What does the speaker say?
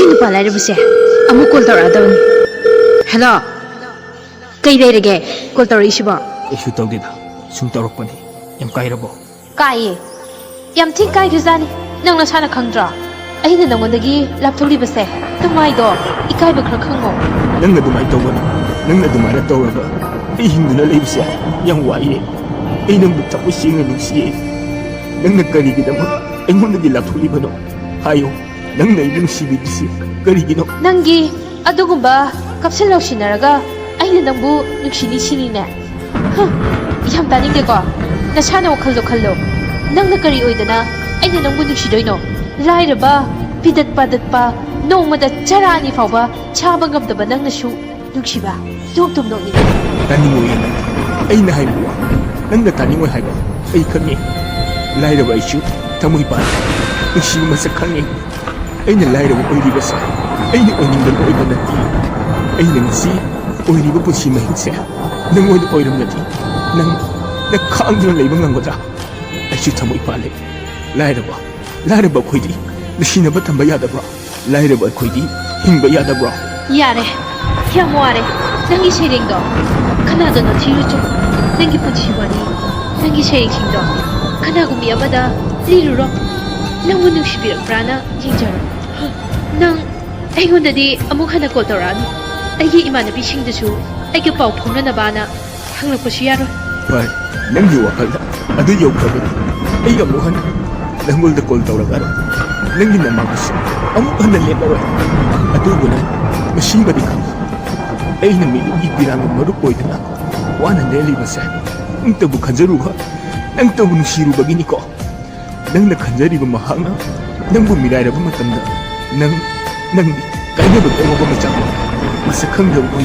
नुपा लाइरबसे अमुक call तौरादबनी hello कई लेरगे call तौरइसिबो issue तौदेदा सुम तौरकपनी यम काइरबो काये यम थिंक काई खजानी नंग नसाना खंगद्रा अहिना नंगोंदगी लापथोलिबसे तमाइदो इकाइबो खर खंगो नंग दुमाइ तौबन नंग दुमाइना तौरबा ए हिंदुना लेबसे यम वाइए ए नंग तपु सिंग नुसिए नंग करिगिदम एंगोंदगी लापथोलिबनो हायो नंग नै नुसिबिदिसि करिगिनो नंगी अदुगुंबा कपसेल लौसिनरगा अहिना नंबु नुसिनि सिनिने यम तानिंगेको नसाना वखलदो खल्लो नंगना करी ओइदना अहिना नंबु नुसिदोइनो लाइरबा पिदत पादतपा नोंमदा चरानी फावबा छाबा ngамदबा नंगनासु नुसिबा तुम तुम नोंनि तानिंगोय अइना हाइबो नंगना तानिंगोय हाइबो अइ खंगे लाइरबा इशु थमुइ पा नुसि मसक खंगे अइना लाइरबा ओइरिबसे अइना ओइनिंगन ओइबा नति अइना ngasi ओइरिबा पुसि महिसे नंगोय ओइरमनति नंग द खांगदुन लेबा nganggodra अइसु थमुइ पाले लाइरबा खोइदि नुसिनबा थंबा यादब्रा लाइरबा खोइदि हिंबा यादब्रा यारे याम वारे नंगी सेरिंगदो खनादनो थिरुचु नंगी पुछि वानी नंगी सेरिंगसिंगदो खनागुमि अमदा लिरुरो नंगु नुसिबिरक्राना जिंजरो नंग अइगोंददि अमुक हना कॉल तौरानु अइगी इमानबीसिंगदसु अइगे पाउ फौननबाना हंगलकपसु यारो भाई नंगी वखलदा अदु यौखबनि अइ अमुक हना नंगोलदा कॉल तौरगारो नंगी नमागसु अमुक हना लेबरो अदुगुना मसिंबदि खं अइना मिदु इबिरांग मरु ओइदना वाना लेलिबसे नंतबु खंजरुगा नंतबु नुसिरुबगिनिको नंगना खंजरिबा महांगना नंगु मिराइरबा मतमदा नंग काइनेबा एंगोबा मचांग मसखंगदबु